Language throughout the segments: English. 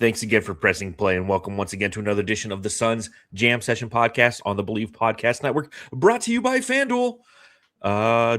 Thanks again for pressing play, and welcome once again to another edition of the Suns Jam Session Podcast on the Bleav Podcast Network, brought to you by FanDuel.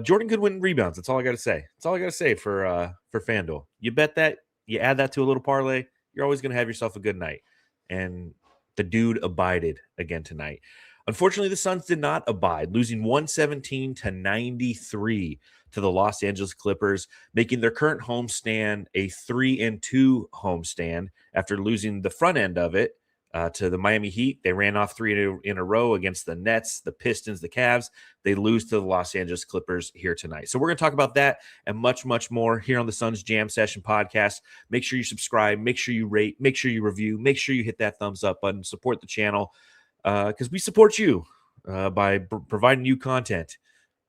Jordan Goodwin rebounds. That's all I got to say. That's all I got to say for FanDuel. You bet that, you add that to a little parlay, you're always going to have yourself a good night. And the dude abided again tonight. Unfortunately, the Suns did not abide, losing 117-93 to the Los Angeles Clippers, making their current homestand a 3-2 homestand after losing the front end of it to the Miami Heat. They ran off three in a row against the Nets, the Pistons, the Cavs. They lose to the Los Angeles Clippers here tonight. So we're going to talk about that and much, much more here on the Suns Jam Session Podcast. Make sure you subscribe. Make sure you rate. Make sure you review. Make sure you hit that thumbs up button. Support the channel because we support you by providing you content.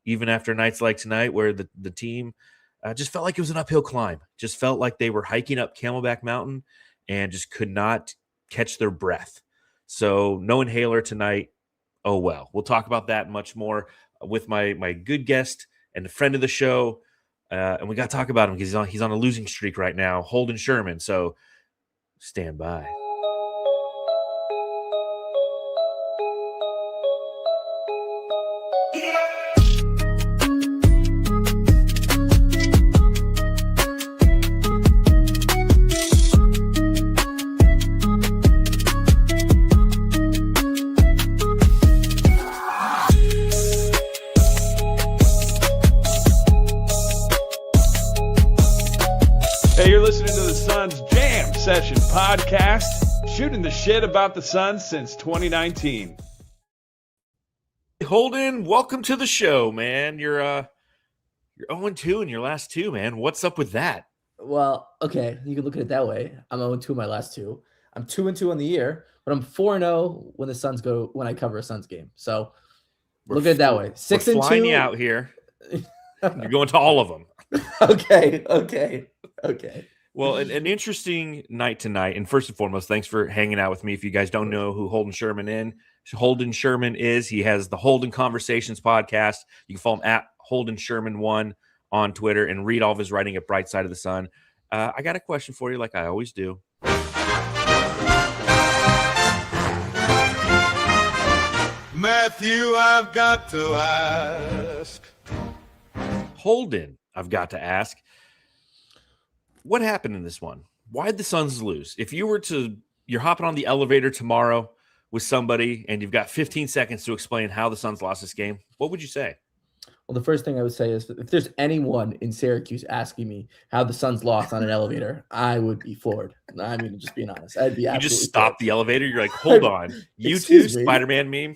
Even after nights like tonight where the team just felt like it was an uphill climb. Just felt like they were hiking up Camelback Mountain and just could not catch their breath. So no inhaler tonight. Oh, well. We'll talk about that much more with my good guest and a friend of the show. And we got to talk about him because he's on a losing streak right now, Holden Sherman. So stand by. Session Podcast, shooting the shit about the Suns since 2019. Holden, welcome to the show, man. You're 0-2 in your last two, man. What's up with that? Well, okay, you can look at it that way. I'm 0-2 in my last two. I'm 2-2 on the year, but I'm 4-0 when I cover a Suns game. So look at it that way. 6-2. Flying you out here. You're going to all of them. Okay. Well, an interesting night tonight. And first and foremost, thanks for hanging out with me. If you guys don't know who Holden Sherman is, he has the Holden Conversations podcast. You can follow him at Holden Sherman 1 on Twitter and read all of his writing at Bright Side of the Sun. I got a question for you like I always do. Matthew, I've got to ask. Holden, I've got to ask. What happened in this one? Why did the Suns lose? If you're hopping on the elevator tomorrow with somebody and you've got 15 seconds to explain how the Suns lost this game, what would you say? Well, the first thing I would say is if there's anyone in Syracuse asking me how the Suns lost on an elevator, I would be floored. I mean, just being honest, I'd be absolutely. You just stop the elevator. You're like, hold on. You too, Spider-Man meme.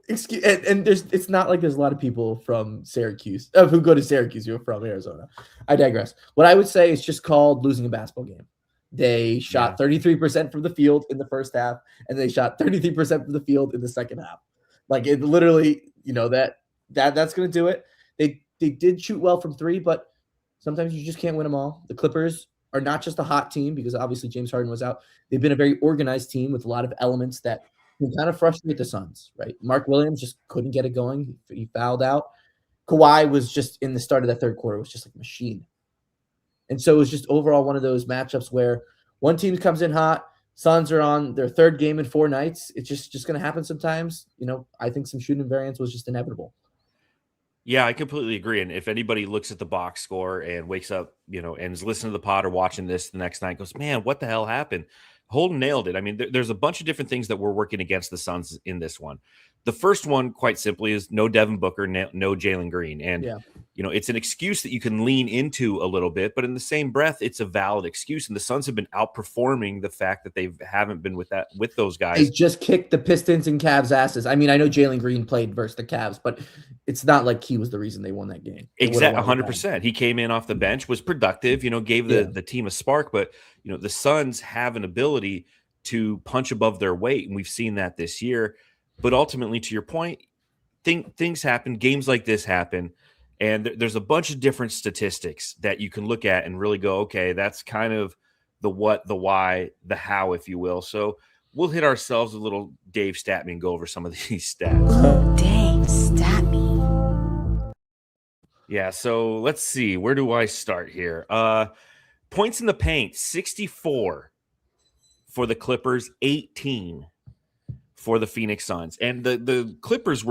It's not like there's a lot of people from Syracuse who go to Syracuse who are from Arizona. I digress. What I would say is just called losing a basketball game. They shot 33% from the field in the first half, and they shot 33% from the field in the second half. Like it literally, that's going to do it. They did shoot well from three, but sometimes you just can't win them all. The Clippers are not just a hot team because obviously James Harden was out. They've been a very organized team with a lot of elements that can kind of frustrate the Suns, right? Mark Williams just couldn't get it going. He fouled out. Kawhi was just in the start of that third quarter was just like a machine. And so it was just overall one of those matchups where one team comes in hot, Suns are on their third game in 4 nights. It's just going to happen sometimes. I think some shooting variance was just inevitable. Yeah, I completely agree. And if anybody looks at the box score and wakes up, and is listening to the pod or watching this the next night, goes, man, what the hell happened? Holden nailed it. I mean, there's a bunch of different things that we're working against the Suns in this one. The first one, quite simply, is no Devin Booker, no Jalen Green. And, it's an excuse that you can lean into a little bit, but in the same breath, it's a valid excuse. And the Suns have been outperforming the fact that they haven't been with those guys. They just kicked the Pistons and Cavs asses. I mean, I know Jalen Green played versus the Cavs, but it's not like he was the reason they won that game. Exactly, 100%. He came in off the bench, was productive, gave the team a spark, but the Suns have an ability to punch above their weight, and we've seen that this year. But ultimately, to your point, things happen. Games like this happen, and there's a bunch of different statistics that you can look at and really go, okay, that's kind of the what, the why, the how, if you will. So we'll hit ourselves a little Dave Stat Me and go over some of these stats. Dave Stat Me. Yeah, so let's see. Where do I start here? Points in the paint, 64 for the Clippers, 18 for the Phoenix Suns. And the Clippers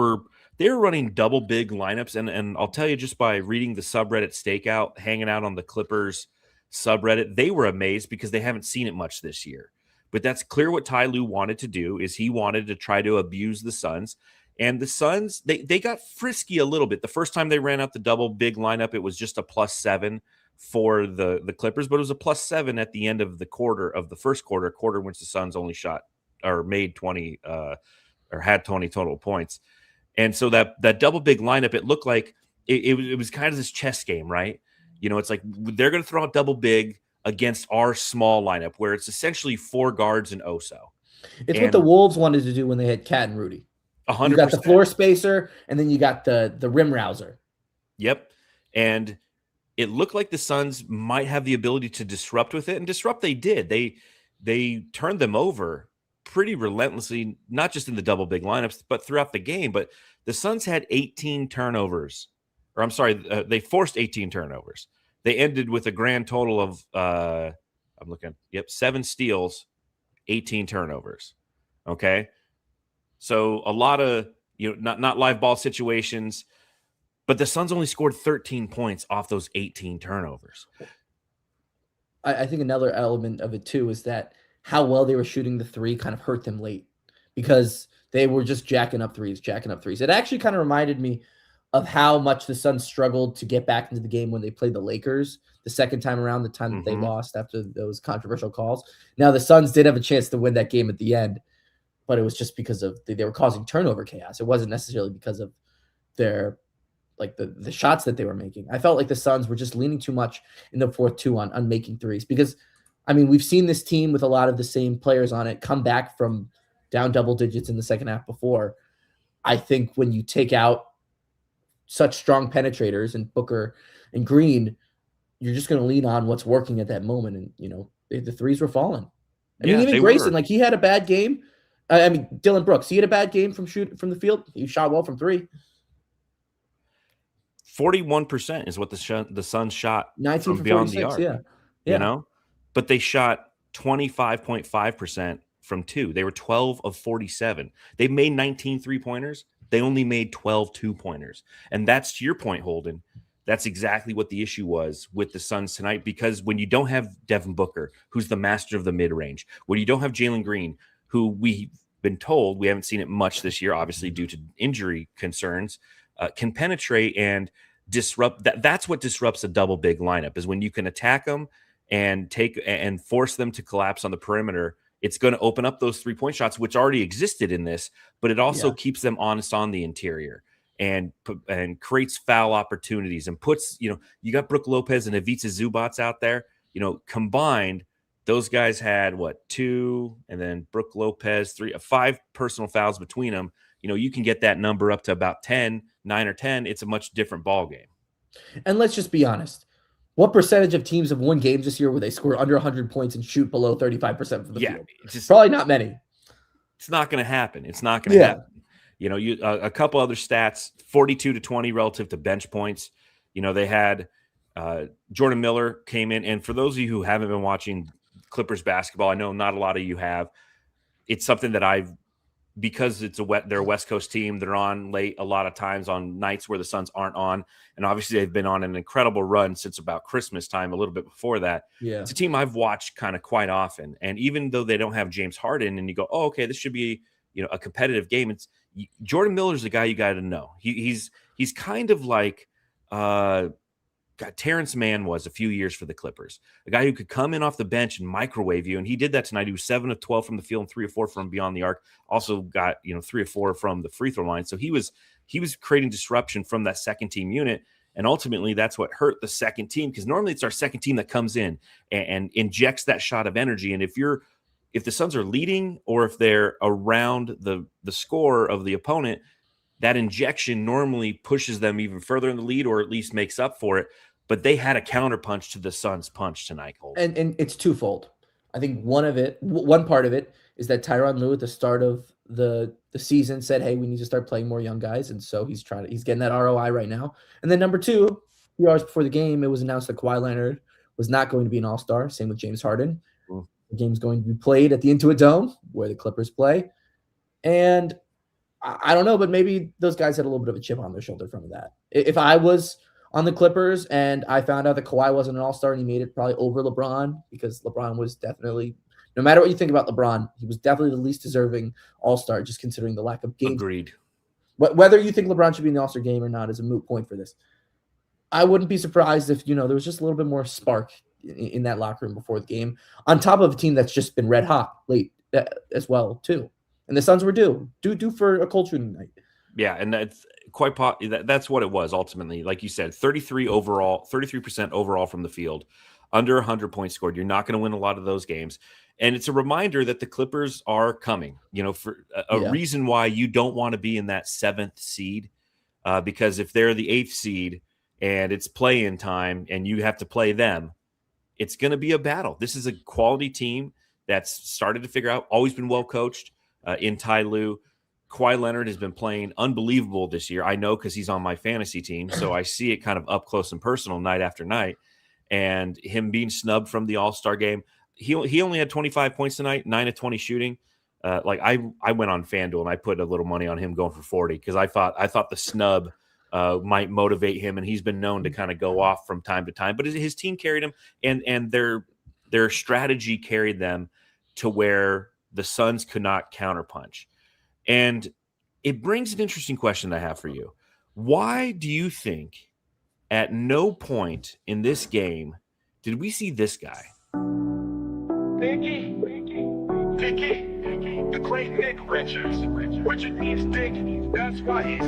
they were running double big lineups. And I'll tell you, just by reading the subreddit Stakeout, hanging out on the Clippers subreddit, they were amazed because they haven't seen it much this year. But that's clear what Ty Lue wanted to do is he wanted to try to abuse the Suns. And the Suns, they got frisky a little bit. The first time they ran out the double big lineup, it was just a +7 for the Clippers, but it was a +7 at the end of the first quarter, a quarter in which the Suns only shot or made 20 or had 20 total points. And so that double big lineup, it looked like it was kind of this chess game, right? It's like they're going to throw out double big against our small lineup where it's essentially 4 guards and Oso. It's what the Wolves wanted to do when they had Cat and Rudy. 100%. You got the floor spacer, and then you got the rim rouser. Yep. And it looked like the Suns might have the ability to disrupt with it, and disrupt they did. They turned them over pretty relentlessly, not just in the double big lineups, but throughout the game. But the Suns had 18 turnovers. Or I'm sorry, they forced 18 turnovers. They ended with a grand total of 7 steals, 18 turnovers. Okay. So a lot of, not live ball situations, but the Suns only scored 13 points off those 18 turnovers. I think another element of it too is that how well they were shooting the three kind of hurt them late because they were just jacking up threes. It actually kind of reminded me of how much the Suns struggled to get back into the game when they played the Lakers the second time around, the time that they lost after those controversial calls. Now, the Suns did have a chance to win that game at the end, but it was just because of they were causing turnover chaos. It wasn't necessarily because of their the shots that they were making. I felt like the Suns were just leaning too much in the fourth two on making threes because, I mean, we've seen this team with a lot of the same players on it come back from down double digits in the second half before. I think when you take out such strong penetrators and Booker and Green, you're just going to lean on what's working at that moment. And, the threes were falling. I mean, even Grayson, he had a bad game. Dylan Brooks, he had a bad game from the field. He shot well from three. 41% is what the Suns shot 19 from beyond the arc. Yeah. But they shot 25.5% from two. They were 12 of 47. They made 19 3-pointers. They only made 12 2-pointers. And that's, to your point, Holden, that's exactly what the issue was with the Suns tonight, because when you don't have Devin Booker, who's the master of the mid-range, when you don't have Jalen Green, who we've been told, we haven't seen it much this year, obviously due to injury concerns, can penetrate and disrupt. That's what disrupts a double big lineup, is when you can attack them and force them to collapse on the perimeter. It's going to open up those 3-point shots, which already existed in this, but it also keeps them honest on the interior and creates foul opportunities and puts, you got Brook Lopez and Ivica Zubats out there, combined, those guys had 2, and then Brook Lopez 5 personal fouls between them. You can get that number up to about 9 or 10. It's a much different ball game. And let's just be honest. What percentage of teams have won games this year where they score under 100 points and shoot below 35% from the field? Probably not many. It's not going to happen. It's not going to happen. A couple other stats, 42-20 relative to bench points. They had Jordan Miller came in. And for those of you who haven't been watching Clippers basketball, I know not a lot of you have. It's something that because it's they're a West Coast team, they're on late a lot of times on nights where the Suns aren't on. And obviously they've been on an incredible run since about Christmas time, a little bit before that. Yeah. It's a team I've watched kind of quite often. And even though they don't have James Harden and you go, oh, okay, this should be, a competitive game. Jordan Miller's the guy you got to know. He's kind of like Terrence Mann was a few years for the Clippers, a guy who could come in off the bench and microwave you. And he did that tonight. He was 7 of 12 from the field and 3 or 4 from beyond the arc. Also got, 3 or 4 from the free throw line. So he was creating disruption from that second team unit. And ultimately that's what hurt the second team, because normally it's our second team that comes in and injects that shot of energy. And if the Suns are leading or if they're around the score of the opponent, that injection normally pushes them even further in the lead, or at least makes up for it. But they had a counterpunch to the Suns' punch tonight, Holden. And it's twofold. I think one part of it is that Tyronn Lue at the start of the season said, hey, we need to start playing more young guys. And so he's getting that ROI right now. And then number 2, a few hours before the game, it was announced that Kawhi Leonard was not going to be an all-star. Same with James Harden. The game's going to be played at the Intuit Dome, where the Clippers play. And I don't know, but maybe those guys had a little bit of a chip on their shoulder from that. If I was on the Clippers and I found out that Kawhi wasn't an all-star and he made it probably over LeBron, because LeBron was definitely, no matter what you think about LeBron, he was definitely the least deserving all-star, just considering the lack of games. Agreed. Whether you think LeBron should be in the all-star game or not is a moot point for this. I wouldn't be surprised if, there was just a little bit more spark in that locker room before the game, on top of a team that's just been red hot late as well, too. And the Suns were due for a cold shooting night. Yeah, and that's that's what it was ultimately. Like you said, 33% overall from the field, under 100 points scored. You're not going to win a lot of those games. And it's a reminder that the Clippers are coming, for a reason why you don't want to be in that 7th seed, because if they're the 8th seed and it's play-in time and you have to play them, it's going to be a battle. This is a quality team that's started to figure out, always been well coached in Ty Lue. Kawhi Leonard has been playing unbelievable this year. I know because he's on my fantasy team, so I see it kind of up close and personal night after night. And him being snubbed from the All-Star game, he only had 25 points tonight, 9 of 20 shooting. I went on FanDuel and I put a little money on him going for 40 because I thought the snub might motivate him, and he's been known to kind of go off from time to time. But his team carried him, and their strategy carried them to where the Suns could not counterpunch. And it brings an interesting question I have for you. Why do you think at no point in this game did we see this guy? Dicky, the great Nick Richards. Richard means Dick, that's why he's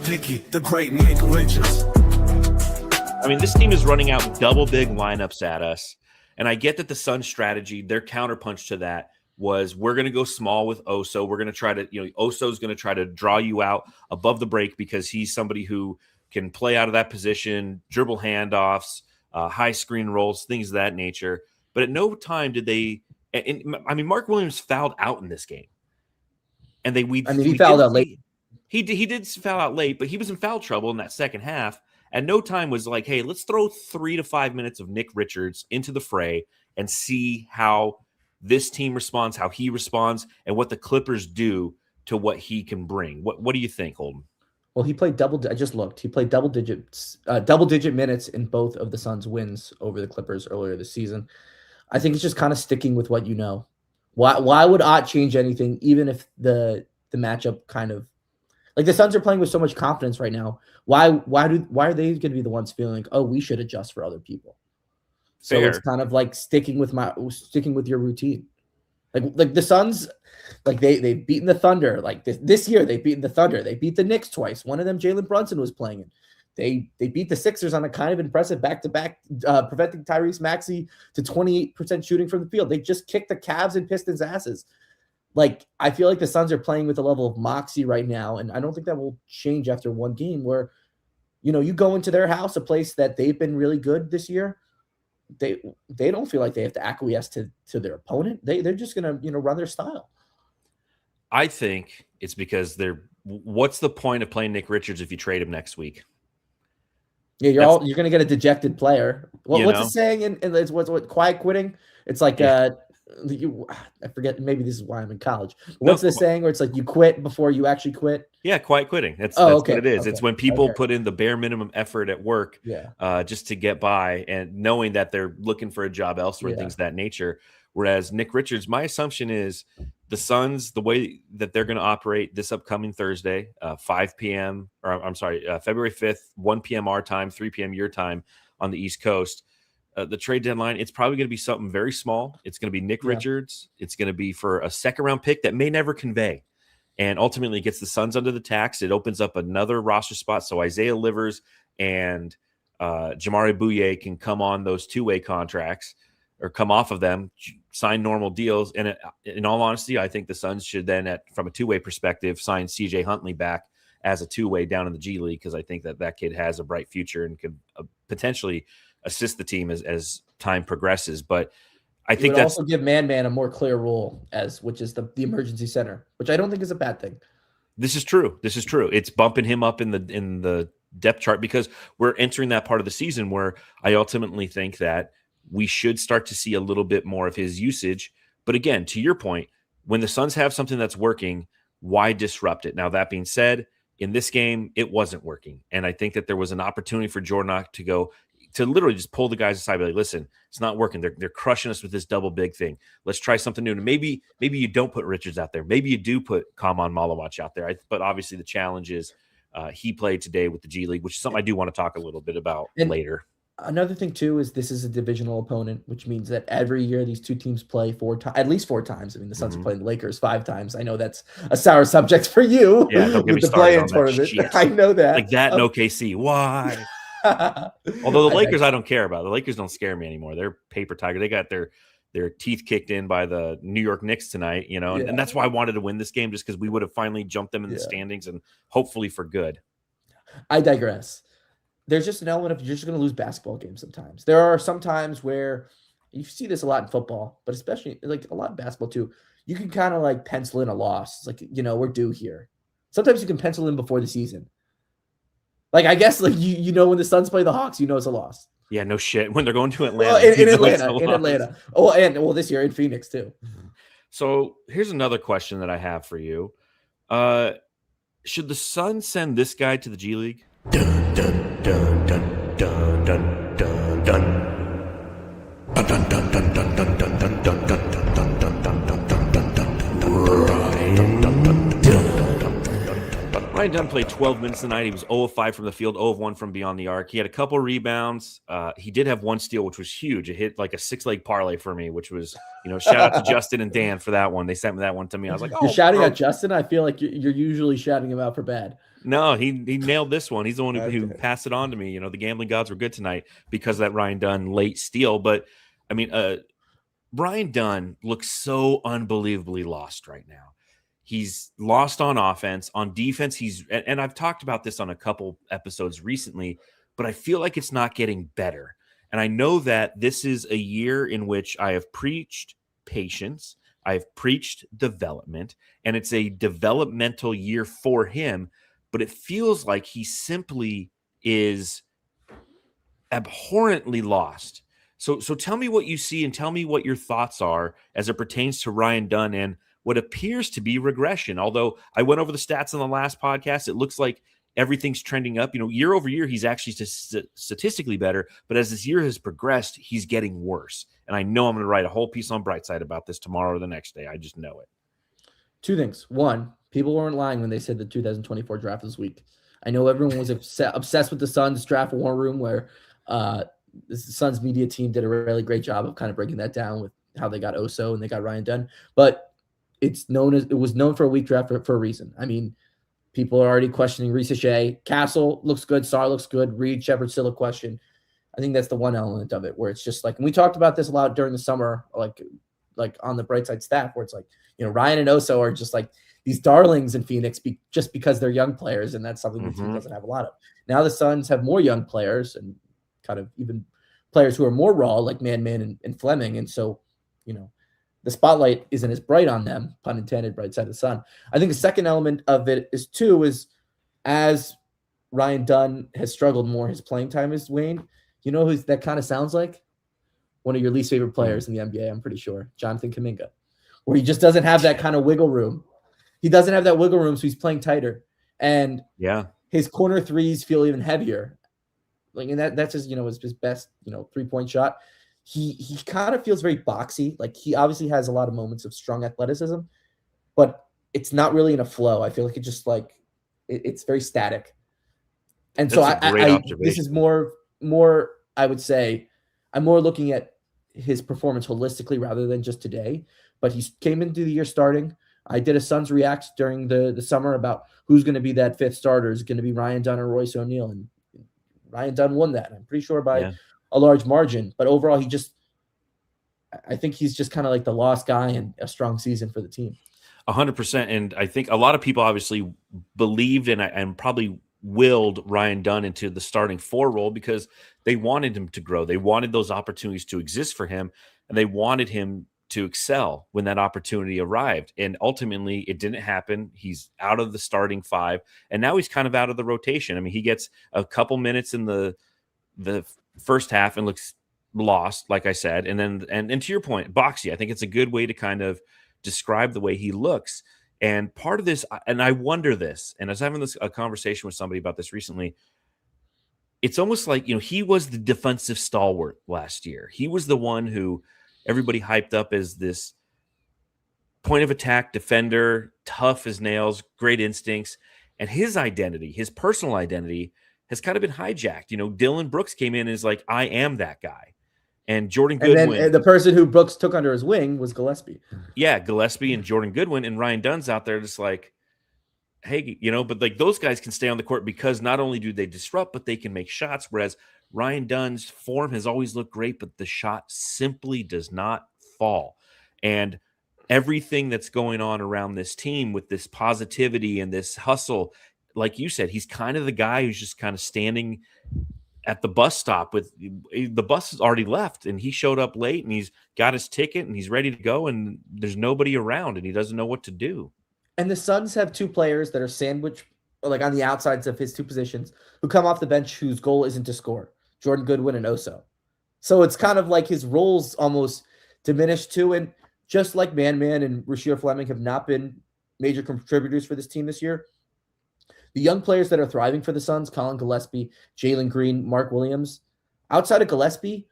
Dicky, the great Nick Richards. I mean, this team is running out double big lineups at us. And I get that the Suns' strategy, their counterpunch to that was, we're going to go small with Oso. We're going to try to, Oso's going to try to draw you out above the break because he's somebody who can play out of that position, dribble handoffs, high screen rolls, things of that nature. But at no time did they. Mark Williams fouled out in this game, and he fouled out late. He did foul out late, but he was in foul trouble in that second half. At no time was like, hey, let's throw 3 to 5 minutes of Nick Richards into the fray and see how this team responds, how he responds, and what the Clippers do to what he can bring. What do you think, Holden? Well, he played I just looked. He played double digit minutes in both of the Suns' wins over the Clippers earlier this season. I think it's just kind of sticking with what you know. Why would Ott change anything, even if the matchup kind of, like, the Suns are playing with so much confidence right now? Why are they going to be the ones feeling like, oh, we should adjust for other people? So Fair. It's kind of like sticking with your routine. Like the Suns, like they've beaten the Thunder. Like this year, they've beaten the Thunder. They beat the Knicks twice. One of them, Jalen Brunson, was playing in. They beat the Sixers on a kind of impressive back-to-back, preventing Tyrese Maxey to 28% shooting from the field. They just kicked the Cavs and Pistons' asses. Like, I feel like the Suns are playing with a level of moxie right now, and I don't think that will change after one game where, you go into their house, a place that they've been really good this year. They don't feel like they have to acquiesce to their opponent. They're just going to, run their style. I think it's because what's the point of playing Nick Richards if you trade him next week? Yeah, you're going to get a dejected player. What's the saying? And it's what quiet quitting? It's like I forget. Maybe this is why I'm in college. What's the saying where it's like you quit before you actually quit? Yeah, quiet quitting. That's okay. what it is. Okay. It's when people put in the bare minimum effort at work, just to get by, and knowing that they're looking for a job elsewhere, things of that nature. Whereas Nick Richards, my assumption is the Suns, the way that they're going to operate this upcoming Thursday, 5 p.m. or I'm sorry, February 5th, 1 p.m. our time, 3 p.m. your time on the East Coast. The trade deadline, it's probably going to be something very small. It's going to be Nick Richards. It's going to be for a second-round pick that may never convey. And ultimately, it gets the Suns under the tax. It opens up another roster spot so Isaiah Livers and Jamari Bouye can come on those two-way contracts or come off of them, sign normal deals. And in all honesty, I think the Suns should then, from a two-way perspective, sign CJ Huntley back as a two-way down in the G League, because I think that kid has a bright future and could potentially assist the team as time progresses. But I think that's also give Man a more clear role, which is the emergency center, which I don't think is a bad thing. This is true. It's bumping him up in the depth chart, because we're entering that part of the season where I ultimately think that we should start to see a little bit more of his usage. But again, to your point, when the Suns have something that's working, why disrupt it? Now, that being said, in this game, it wasn't working. And I think that there was an opportunity for Jordan to literally just pull the guys aside and be like, listen, it's not working. They're crushing us with this double big thing. Let's try something new. And maybe you don't put Richards out there. Maybe you do put Kaman Malawach out there. But obviously the challenge is he played today with the G League, which is something I do want to talk a little bit about later. Another thing too is this is a divisional opponent, which means that every year these two teams play at least 4 times. I mean, the Suns are playing the Lakers 5 times. I know that's a sour subject for you. Yeah, don't get me with the play-in tournament. I know that. Like that in OKC. Why? Although the Lakers, I don't care about. The Lakers don't scare me anymore. They're paper tiger. They got their teeth kicked in by the New York Knicks tonight, and that's why I wanted to win this game, just because we would have finally jumped them in the standings and hopefully for good. I digress. There's just an element of you're just going to lose basketball games sometimes. There are some times where you see this a lot in football, but especially like a lot in basketball too. You can kind of like pencil in a loss. It's like, we're due here. Sometimes you can pencil in before the season. Like, I guess like when the Suns play the Hawks, it's a loss. Yeah, no shit. When they're going to Atlanta. Well, in Atlanta. Oh, and this year in Phoenix too. So here's another question that I have for you. Should the Suns send this guy to the G League? Dun, dun, dun, dun, dun, dun, dun, dun. Dun, dun, dun, dun, dun, dun, dun, dun, dun, dun, dun, dun, dun, dun, dun, dun, Ryan Dunn played 12 minutes tonight. He was 0 of 5 from the field, 0 of 1 from beyond the arc. He had a couple rebounds. He did have one steal, which was huge. It hit like a 6-leg parlay for me, which was, shout out to Justin and Dan for that one. They sent me that one to me. I was like, you're shouting at Justin? I feel like you're usually shouting him out for bad. No, he nailed this one. He's the one who passed it on to me. The gambling gods were good tonight because of that Ryan Dunn late steal. But, I mean, Ryan Dunn looks so unbelievably lost right now. He's lost on offense. On defense, and I've talked about this on a couple episodes recently, but I feel like it's not getting better. And I know that this is a year in which I have preached patience. I've preached development, and it's a developmental year for him. But it feels like he simply is abhorrently lost. So tell me what you see and tell me what your thoughts are as it pertains to Ryan Dunn and what appears to be regression. Although I went over the stats on the last podcast, it looks like everything's trending up. Year over year, he's actually statistically better. But as this year has progressed, he's getting worse. And I know I'm going to write a whole piece on Brightside about this tomorrow or the next day. I just know it. 2 things. One, people weren't lying when they said the 2024 draft was weak. I know everyone was obsessed with the Suns draft war room where the Suns media team did a really great job of kind of breaking that down with how they got Oso and they got Ryan Dunn. But it was known for a weak draft for a reason. I mean, people are already questioning Reese Shea. Castle looks good. Sar looks good. Reed Shepard still a question. I think that's the one element of it where it's just like, and we talked about this a lot during the summer, like on the Brightside staff, where it's like, Ryan and Oso are just like these darlings in Phoenix just because they're young players, and that's something the team doesn't have a lot of. Now the Suns have more young players and kind of even players who are more raw, like Man and Fleming, and so the spotlight isn't as bright on them, pun intended, bright side of the sun. I think the second element of it is as Ryan Dunn has struggled more, his playing time has waned. You know who that kind of sounds like? One of your least favorite players in the NBA, I'm pretty sure, Jonathan Kuminga, where he just doesn't have that kind of wiggle room. He doesn't have that wiggle room, so he's playing tighter. And his corner threes feel even heavier. And that's his, his best, 3-point shot. He kind of feels very boxy. Like, he obviously has a lot of moments of strong athleticism, but it's not really in a flow. I feel like it just it's very static. And so this is more, I would say, I'm more looking at his performance holistically rather than just today. But he came into the year starting. I did a Suns React during the summer about who's going to be that fifth starter. Is it going to be Ryan Dunn or Royce O'Neal? And Ryan Dunn won that, I'm pretty sure, by a large margin. But overall, I think he's just kind of like the lost guy in a strong season for the team. 100%. And I think a lot of people obviously believed and probably willed Ryan Dunn into the starting 4 role because they wanted him to grow. They wanted those opportunities to exist for him, and they wanted him to excel when that opportunity arrived. And ultimately, it didn't happen. He's out of the starting 5, and now he's kind of out of the rotation. I mean, he gets a couple minutes in the first half and looks lost, like I said, and then and to your point, Boxy, I think it's a good way to kind of describe the way he looks. And part of this, and I wonder this, and I was having a conversation with somebody about this recently. It's almost like, he was the defensive stalwart last year. He was the one who everybody hyped up as this point of attack defender, tough as nails, great instincts. And his identity, his personal identity, has kind of been hijacked. Dylan Brooks came in and is like, I am that guy. And Jordan Goodwin. And then the person who Brooks took under his wing was Gillespie. Yeah, Gillespie and Jordan Goodwin, and Ryan Dunn's out there just like, hey, but like those guys can stay on the court because not only do they disrupt, but they can make shots. Whereas Ryan Dunn's form has always looked great, but the shot simply does not fall. And everything that's going on around this team with this positivity and this hustle, like you said, he's kind of the guy who's just kind of standing at the bus stop with the bus has already left and he showed up late and he's got his ticket and he's ready to go and there's nobody around and he doesn't know what to do. And the Suns have two players that are sandwiched, like on the outsides of his two positions, who come off the bench whose goal isn't to score. Jordan Goodwin and Oso. So it's kind of like his roles almost diminished too. And just like Man and Rasheer Fleming have not been major contributors for this team this year, the young players that are thriving for the Suns, Colin Gillespie, Jalen Green, Mark Williams, outside of Gillespie,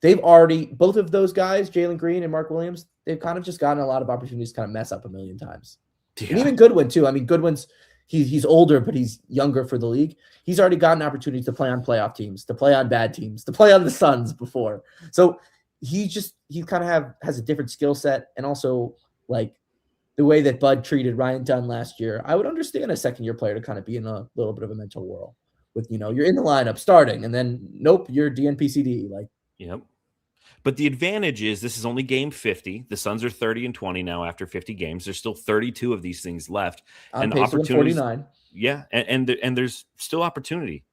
they've already, both of those guys, Jalen Green and Mark Williams, they've kind of just gotten a lot of opportunities to kind of mess up a million times. Yeah. And even Goodwin too. I mean, Goodwin's he's older, but he's younger for the league. He's already gotten opportunities to play on playoff teams, to play on bad teams, to play on the Suns before. So he kind of has a different skill set, and also like the way that Bud treated Ryan Dunn last year. I would understand a second-year player to kind of be in a little bit of a mental whirl with, you're in the lineup starting, and then nope, you're DNPCD. Like, yep. But the advantage is this is only game 50. The Suns are 30-20 now after 50 games. There's still 32 of these things left. On pace to 49. Yeah, and there's still opportunity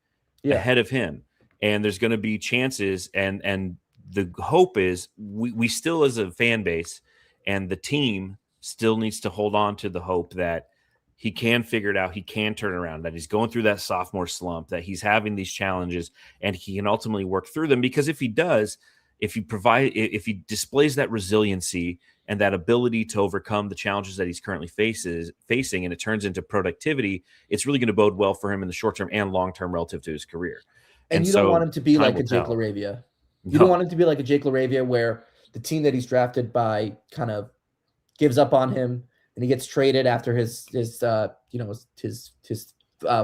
ahead of him. And there's going to be chances. And the hope is we still, as a fan base and the team, still needs to hold on to the hope that he can figure it out. He can turn around, that he's going through that sophomore slump, that he's having these challenges, and he can ultimately work through them. Because if he does, if he displays that resiliency and that ability to overcome the challenges that he's currently facing, and it turns into productivity, it's really going to bode well for him in the short term and long term relative to his career. And you don't want him to be like a Jake LaRavia. You don't want him to be like a Jake LaRavia where the team that he's drafted by kind of gives up on him and he gets traded after his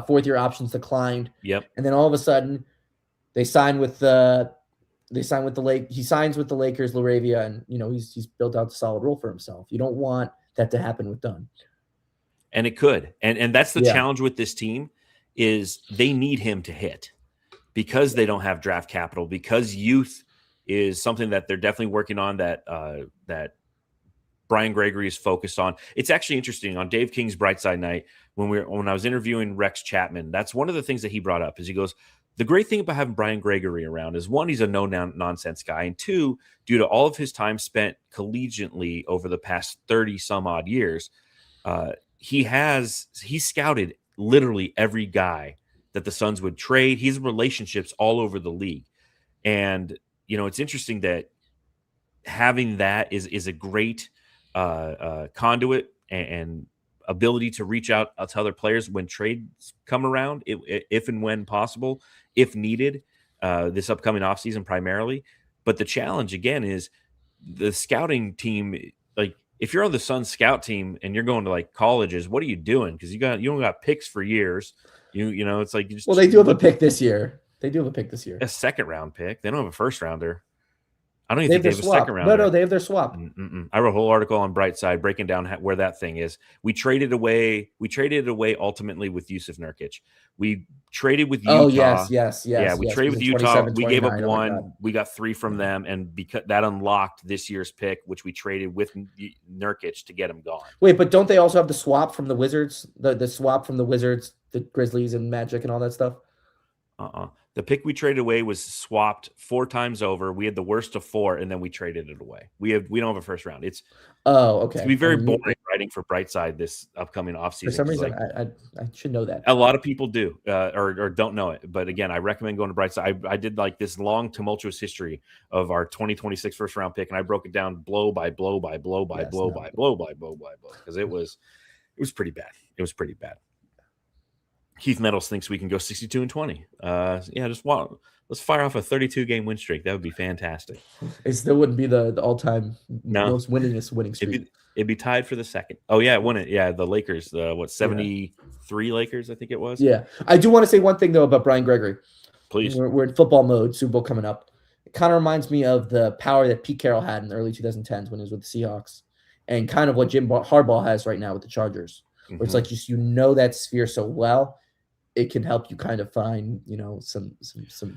fourth year options declined. Yep. And then all of a sudden he signs with the Lakers, LaRavia, and he's built out a solid role for himself. You don't want that to happen with Dunn. And it could. And that's the challenge with this team is they need him to hit because they don't have draft capital, because youth is something that they're definitely working on, that Brian Gregory is focused on. It's actually interesting on Dave King's Brightside Night when I was interviewing Rex Chapman. That's one of the things that he brought up is he goes, the great thing about having Brian Gregory around is, one, he's a no-nonsense guy, and two, due to all of his time spent collegiately over the past 30 some odd years, he's scouted literally every guy that the Suns would trade. He's relationships all over the league. And, it's interesting that having that is a great conduit and ability to reach out to other players when trades come around, if and when possible, if needed, this upcoming offseason primarily. But the challenge, again, is the scouting team. Like, if you're on the Suns scout team and you're going to like colleges, what are you doing? Because you don't got picks for years. It's like they do have a pick this year. A second round pick. They don't have a first rounder. I don't even think they have a second rounder. No, they have their swap. I wrote a whole article on Brightside breaking down where that thing is. We traded it away ultimately with Yusuf Nurkic. We traded with Utah. Oh, yes. Yeah, we traded with Utah. We gave up one. We got 3 from them, and because that unlocked this year's pick, which we traded with Nurkic to get him gone. Wait, but don't they also have the swap from the Wizards? The swap from the Wizards, the Grizzlies, and Magic, and all that stuff? The pick we traded away was swapped 4 times over. We had the worst of 4, and then we traded it away. We don't have a first round. It's okay. to be very boring writing for Brightside this upcoming For offseason. some 'cause, reason, like, I should know that. a lot of people do or don't know it. But again, I recommend going to Brightside. I did like this long, tumultuous history of our 2026 first round pick, and I broke it down blow by blow by blow by Yes, blow no. by blow by blow by blow because it was pretty bad. It was pretty bad. Keith Meadows thinks we can go 62-20. Let's fire off a 32-game win streak. That would be fantastic. It still wouldn't be the all-time No. most winningest winning streak. It'd be tied for the second. Oh yeah, it won it. Yeah, the Lakers. 73 Lakers? I think it was. Yeah, I do want to say one thing though about Brian Gregory. Please. We're in football mode. Super Bowl coming up. It kind of reminds me of the power that Pete Carroll had in the early 2010s when he was with the Seahawks, and kind of what Jim Harbaugh has right now with the Chargers. Where it's like just that sphere so well, it can help you kind of find some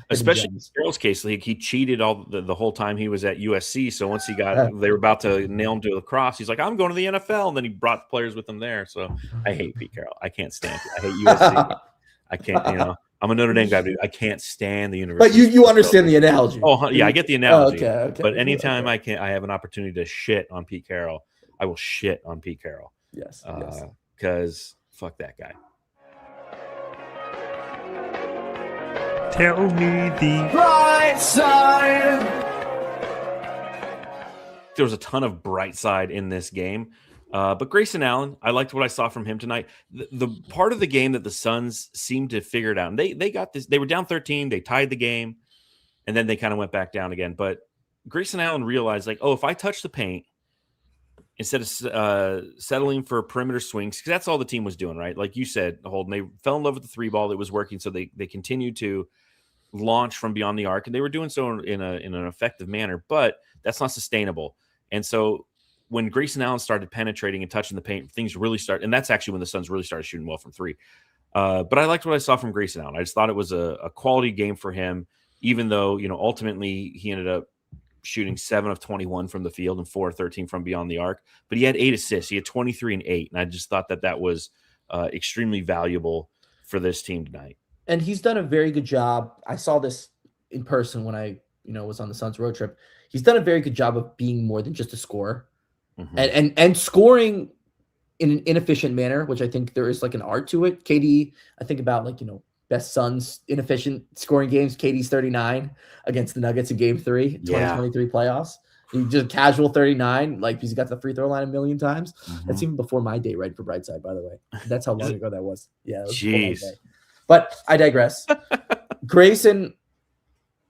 especially in Carroll's case, like he cheated all the whole time he was at USC. So once they were about to nail him to the cross, he's like, I'm going to the NFL, and then he brought players with him there. So I hate Pete Carroll. I can't stand it. I hate USC. I can't. I'm a Notre Dame guy, but I can't stand the university. But you understand the analogy. Oh yeah, I get the analogy. Okay. But anytime I have an opportunity to shit on Pete Carroll, I will shit on Pete Carroll. Yes. Because fuck that guy. Tell me the Right side. There was a ton of bright side in this game. But Grayson Allen, I liked what I saw from him tonight. The part of the game that the Suns seemed to figure it out. And they got this. They were down 13. They tied the game. And then they kind of went back down again. But Grayson Allen realized, like, if I touch the paint, instead of settling for perimeter swings, because that's all the team was doing, right? Like you said, Holden, they fell in love with the three ball. It was working. So they continued to launch from beyond the arc. And they were doing so in an effective manner. But that's not sustainable. And so when Grayson Allen started penetrating and touching the paint, things really started. And that's actually when the Suns really started shooting well from three. But I liked what I saw from Grayson Allen. I just thought it was a quality game for him, even though, ultimately he ended up shooting 7 of 21 from the field and 4 of 13 from beyond the arc. But he had 8 assists. He had 23 and 8. And I just thought that was extremely valuable for this team tonight. And he's done a very good job. I saw this in person when I, was on the Suns road trip. He's done a very good job of being more than just a scorer. Mm-hmm. And scoring in an inefficient manner, which I think there is like an art to it. KD, I think about best Suns inefficient scoring games. KD's 39 against the Nuggets in game 3, 2023 playoffs. He just casual 39, because he got the free throw line a million times. Mm-hmm. That's even before my day right for Brightside, by the way. That's how long ago that was. Yeah. Jeez. But I digress. Grayson,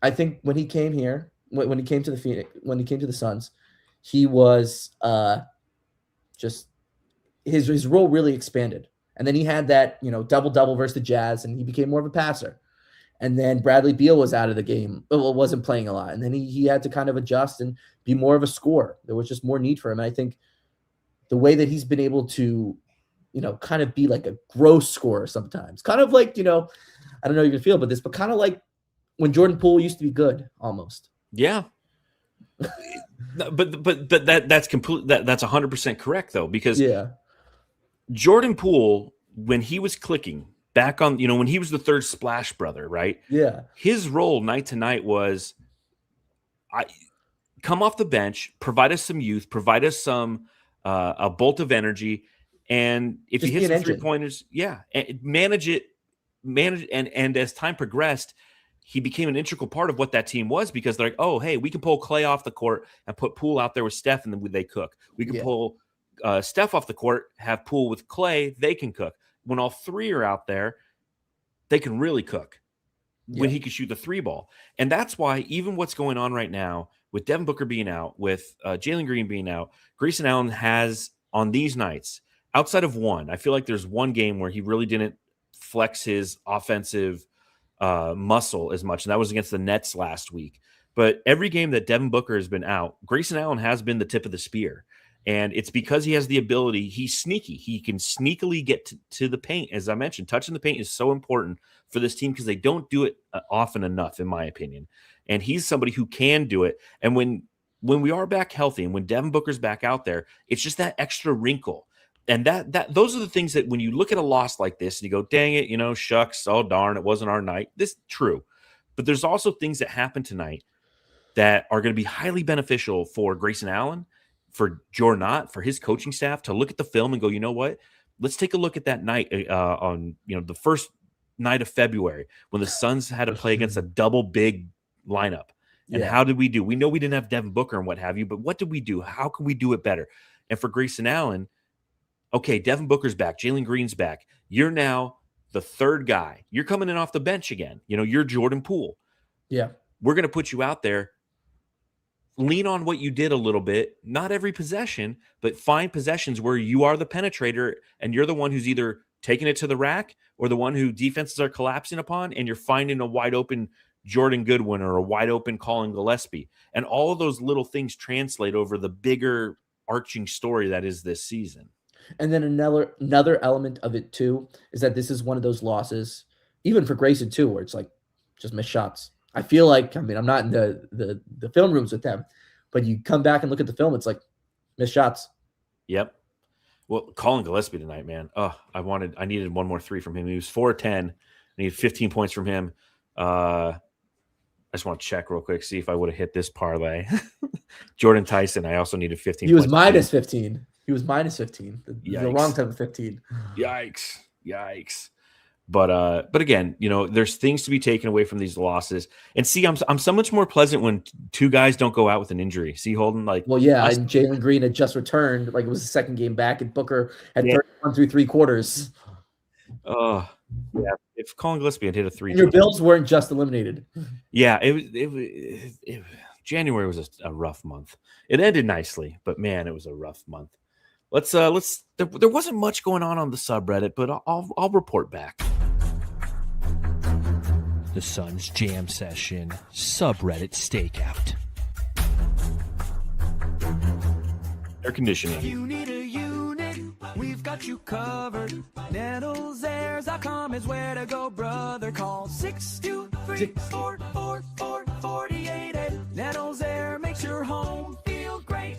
I think when he came here, when he came to the Suns, he was just his role really expanded. And then he had that, double-double versus the Jazz, and he became more of a passer. And then Bradley Beal was out of the game, wasn't playing a lot. And then he had to kind of adjust and be more of a scorer. There was just more need for him. And I think the way that he's been able to, kind of be like a gross scorer sometimes, kind of like, I don't know how you can feel about this, but kind of like when Jordan Poole used to be good almost. Yeah. but that's complete. That's 100% correct though, because Jordan Poole, when he was clicking back on, when he was the third splash brother, right? Yeah. His role night to night was, come off the bench, provide us some youth, provide us some a bolt of energy, and if he hits some 3-pointers, manage it. And as time progressed, he became an integral part of what that team was, because they're like, oh, hey, we can pull Clay off the court and put Poole out there with Steph, and then they cook. We can pull Steph off the court, have Poole with Clay, they can cook. When all three are out there, they can really cook when he can shoot the 3 ball. And that's why even what's going on right now with Devin Booker being out, with Jalen Green being out, Grayson Allen has on these nights, outside of one, I feel like there's one game where he really didn't flex his offensive muscle as much, and that was against the Nets last week. But every game that Devin Booker has been out, Grayson Allen has been the tip of the spear. And it's because he has the ability. He's sneaky. He can sneakily get to the paint. As I mentioned, touching the paint is so important for this team because they don't do it often enough, in my opinion. And he's somebody who can do it. And when we are back healthy and when Devin Booker's back out there, it's just that extra wrinkle. And those are the things that when you look at a loss like this and you go, dang it, shucks, oh darn, it wasn't our night. This is true. But there's also things that happen tonight that are going to be highly beneficial for Grayson Allen, for Jornot, for his coaching staff to look at the film and go, you know what? Let's take a look at that night on the first night of February when the Suns had to play against a double big lineup. And how did we do? We know we didn't have Devin Booker and what have you, but what did we do? How can we do it better? And for Grayson Allen, okay, Devin Booker's back. Jalen Green's back. You're now the third guy. You're coming in off the bench again. You're Jordan Poole. Yeah. We're going to put you out there. Lean on what you did a little bit. Not every possession, but find possessions where you are the penetrator and you're the one who's either taking it to the rack or the one who defenses are collapsing upon, and you're finding a wide open Jordan Goodwin or a wide open Colin Gillespie. And all of those little things translate over the bigger arching story that is this season. And then another element of it too is that this is one of those losses, even for Grayson too, where it's like just missed shots. I feel like, I'm not in the film rooms with them, but you come back and look at the film, it's like missed shots. Yep. Well, Colin Gillespie tonight, man. Oh, I needed one more three from him. He was 4-10. I needed 15 points from him. I just want to check real quick, see if I would have hit this parlay. Jordan Tyson, I also needed 15. He was minus 15. He was minus 15. The wrong type of 15. Yikes. But again, there's things to be taken away from these losses. And see, I'm so much more pleasant when two guys don't go out with an injury. See, Holden, and Jalen Green had just returned, like it was the second game back, and Booker had 31 through 3 quarters. Oh, yeah. If Colin Gillespie had hit a 3, and your Bills weren't just eliminated. Yeah, January was a rough month. It ended nicely, but man, it was a rough month. There wasn't much going on the subreddit, but I'll report back. The Suns Jam Session subreddit stakeout. Air conditioning. You need a unit, we've got you covered. NettlesAirs.com is where to go, brother. Call 623-444-48. Nettles Air makes your home feel great.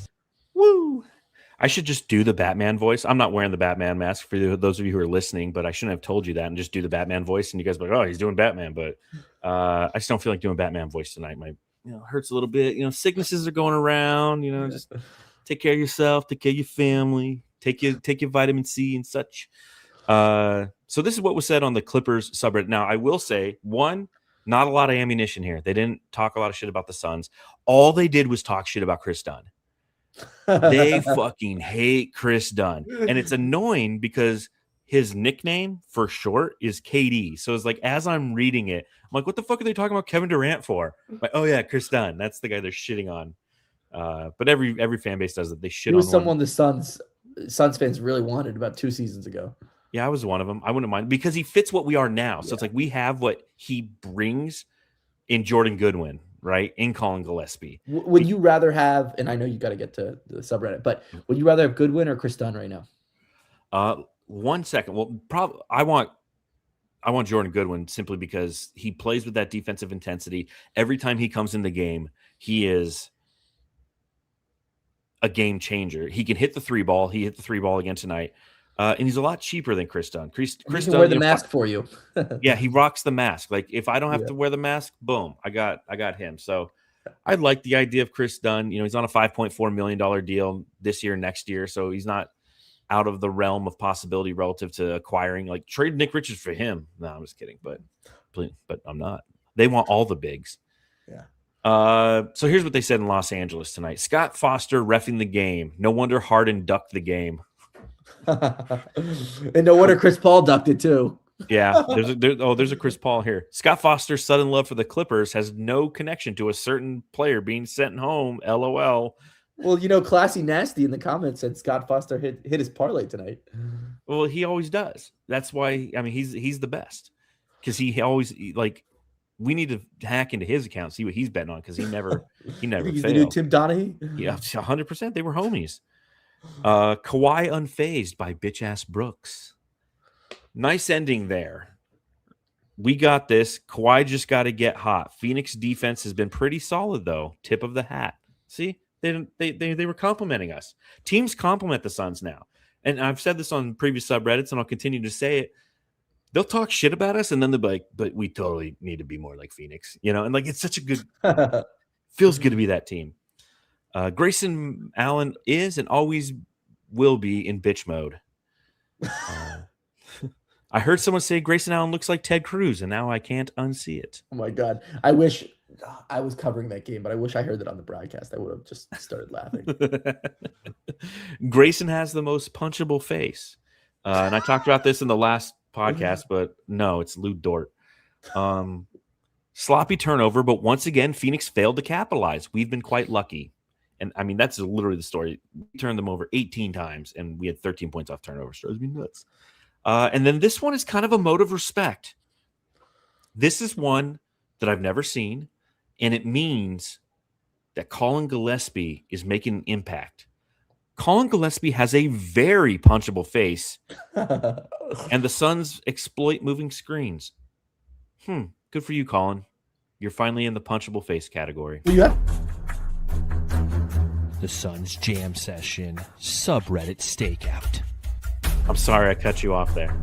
Woo! I should just do the Batman voice. I'm not wearing the Batman mask for those of you who are listening, but I shouldn't have told you that and just do the Batman voice. And you guys be like, oh, he's doing Batman. But I just don't feel like doing Batman voice tonight. My hurts a little bit. Sicknesses are going around. Just take care of yourself, take care of your family, take your vitamin C and such. So this is what was said on the Clippers subreddit. Now, I will say, one, not a lot of ammunition here. They didn't talk a lot of shit about the Suns. All they did was talk shit about Chris Dunn. They fucking hate Chris Dunn. And it's annoying because his nickname for short is KD. So it's like, as I'm reading it, I'm like, what the fuck are they talking about Kevin Durant for? I'm like, oh yeah, Chris Dunn. That's the guy they're shitting on. But every fan base does it. They shit he was on someone the Suns fans really wanted about 2 seasons ago. Yeah, I was one of them. I wouldn't mind because he fits what we are now. So it's like we have what he brings in Jordan Goodwin, right? In Colin Gillespie. Would you rather have, and I know you got to get to the subreddit, but would you rather have Goodwin or Chris Dunn right now? 1 second. Well, I want Jordan Goodwin simply because he plays with that defensive intensity. Every time he comes in the game, he is a game changer. He can hit the 3 ball. He hit the 3 ball again tonight. And he's a lot cheaper than Chris Dunn. Chris can Dunn, wear the mask for you. Yeah, he rocks the mask. Like if I don't have to wear the mask, boom, I got him. So I like the idea of Chris Dunn. He's on a $5.4 million deal this year, next year. So he's not out of the realm of possibility relative to acquiring, like trade Nick Richards for him. No, I'm just kidding, but I'm not. They want all the bigs. Yeah. So here's what they said in Los Angeles tonight. Scott Foster reffing the game. No wonder Harden ducked the game. And no wonder Chris Paul ducked it too. Yeah, there's a Chris Paul here. Scott Foster's sudden love for the Clippers has no connection to a certain player being sent home. LOL. Well, Classy Nasty in the comments said Scott Foster hit his parlay tonight. Well, he always does. That's why. I mean, he's the best because he always like. We need to hack into his account, see what he's betting on because he never He's failed. the new Tim Donaghy. Yeah, 100%. They were homies. Kawhi unfazed by bitch ass Brooks. Nice ending there. We got this. Kawhi just got to get hot. Phoenix defense has been pretty solid though. Tip of the hat. See, they were complimenting us. Teams compliment the Suns now, and I've said this on previous subreddits, and I'll continue to say it. They'll talk shit about us, and then they'll be like, "But we totally need to be more like Phoenix," and like it's such a good, feels good to be that team. Grayson Allen is and always will be in bitch mode. I heard someone say Grayson Allen looks like Ted Cruz, and now I can't unsee it. Oh my God. I wish I was covering that game, but I wish I heard that on the broadcast. I would have just started laughing. Grayson has the most punchable face. And I talked about this in the last podcast, but no, it's Lou Dort. Sloppy turnover, but once again, Phoenix failed to capitalize. We've been quite lucky. And I mean, that's literally the story. We turned them over 18 times, and we had 13 points off turnovers. Drives me nuts. And then this one is kind of a mode of respect. This is one that I've never seen, and it means that Colin Gillespie is making an impact. Colin Gillespie has a very punchable face, and the Suns exploit moving screens. Good for you, Colin. You're finally in the punchable face category. Yeah. The Suns Jam Session subreddit stakeout. I'm sorry I cut you off there.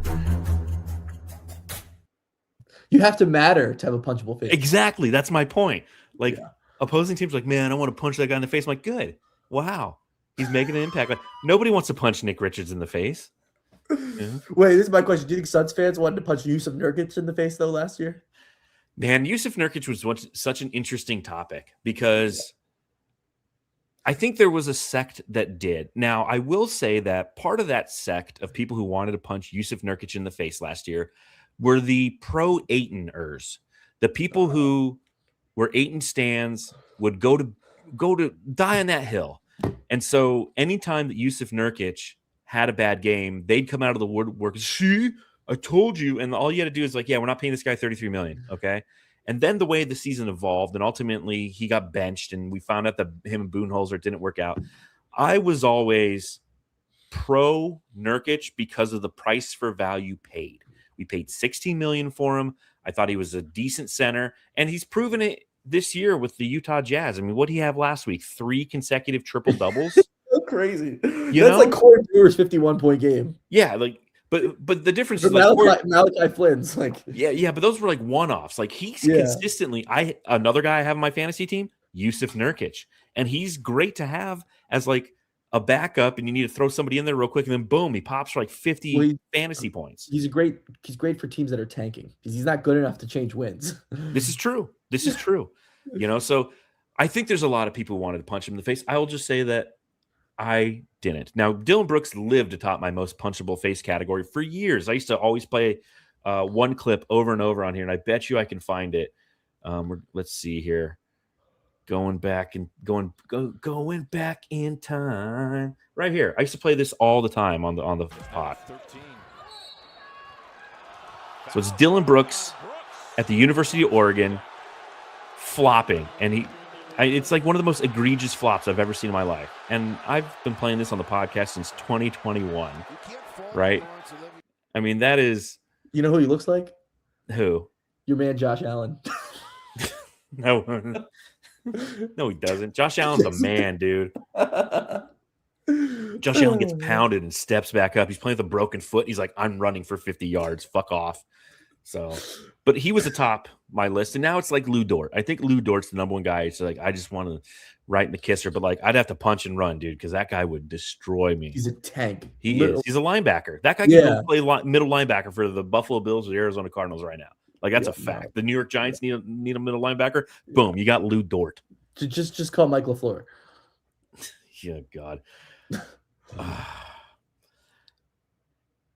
You have to matter to have a punchable face. Exactly. That's my point. Like, opposing teams are like, man, I want to punch that guy in the face. I'm like, good. Wow. He's making an impact. Like, nobody wants to punch Nick Richards in the face. Yeah. Wait, this is my question. Do you think Suns fans wanted to punch Yusuf Nurkic in the face, though, last year? Man, Yusuf Nurkic was such an interesting topic because I think there was a sect that did. Now, I will say that part of that sect of people who wanted to punch Yusuf Nurkic in the face last year were the pro-Aytoners, the people who were Ayton stans, would go to die on that hill. And so anytime that Yusuf Nurkic had a bad game, they'd come out of the woodwork. See, I told you. And all you had to do is like, yeah, we're not paying this guy $33 million. Okay. And then the way the season evolved, and ultimately he got benched, and we found out that him and Budenholzer didn't work out. I was always pro Nurkic because of the price for value paid. We paid $16 million for him. I thought he was a decent center, and he's proven it this year with the Utah Jazz. I mean, what did he have last week? 3 consecutive triple doubles. So crazy. You That's know? like Corey Brewer's 51-point game. Yeah, like, but the difference is Malachi Flynn's like, yeah, but those were like one-offs. Like, he's consistently. Another guy I have on my fantasy team, Yusuf Nurkic, and he's great to have as like a backup, and you need to throw somebody in there real quick, and then boom, he pops for like 50 fantasy points. He's great for teams that are tanking because he's not good enough to change wins. This is true. You know, so I think there's a lot of people who wanted to punch him in the face. I will just say that I didn't. Now, Dylan Brooks lived atop my most punchable face category for years. I used to always play one clip over and over on here, and I bet you I can find it. Let's see here. Going back in time. Right here. I used to play this all the time on the pod. So it's Dylan Brooks at the University of Oregon flopping, and it's like one of the most egregious flops I've ever seen in my life. And I've been playing this on the podcast since 2021, right? I mean, that is... You know who he looks like? Who? Your man, Josh Allen. No, he doesn't. Josh Allen's a man, dude. Josh Allen gets pounded and steps back up. He's playing with a broken foot. He's like, I'm running for 50 yards. Fuck off. So, but he was atop my list, and now it's like Lou Dort. I think Lou Dort's the number one guy. It's like, I just want to write in the kisser, but like, I'd have to punch and run, dude, because that guy would destroy me. He's a tank. He is. He's a linebacker. That guy can go play middle linebacker for the Buffalo Bills or the Arizona Cardinals right now. Like, that's a fact. No. The New York Giants need a middle linebacker. Boom, you got Lou Dort. Just call Mike LaFleur. Yeah, God.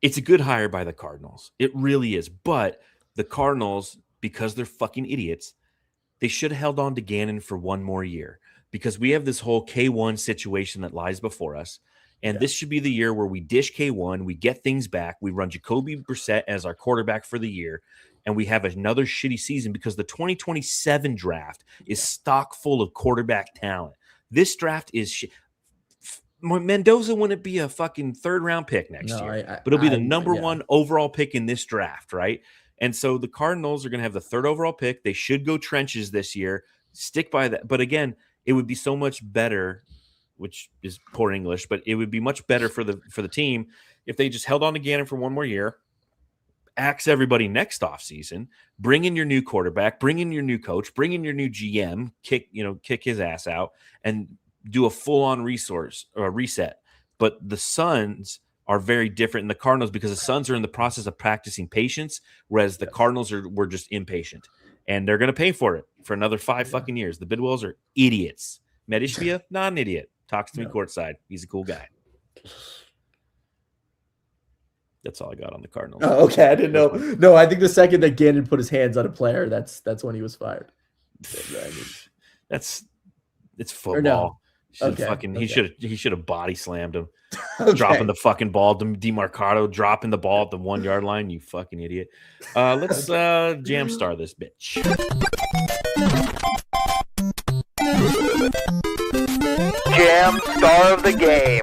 It's a good hire by the Cardinals. It really is. But the Cardinals, because they're fucking idiots, they should have held on to Gannon for one more year, because we have this whole K1 situation that lies before us. And this should be the year where we dish K1, we get things back, we run Jacoby Brissett as our quarterback for the year, and we have another shitty season, because the 2027 draft is stock full of quarterback talent. This draft is Mendoza wouldn't be a fucking third-round pick next year, but it'll be the number one overall pick in this draft, right? And so the Cardinals are going to have the third overall pick. They should go trenches this year, stick by that. But again, it would be so much better, which is poor English, but it would be much better for the team if they just held on to Gannon for one more year, axe everybody next offseason, bring in your new quarterback, bring in your new coach, bring in your new GM, kick his ass out, and do a full-on reset. But the Suns are very different than the Cardinals because the Suns are in the process of practicing patience, whereas the Cardinals were just impatient. And they're going to pay for it for another 5 fucking years. The Bidwells are idiots. Matt Ishbia, not an idiot. Talks to me courtside. He's a cool guy. That's all I got on the Cardinals. Oh, okay, I didn't know. No, I think the second that Gannon put his hands on a player, that's when he was fired. It's football. He should have body slammed him. Dropping the fucking ball. DeMarcado dropping the ball at the 1 yard line. You fucking idiot. Let's jam star this bitch. Jam star of the game.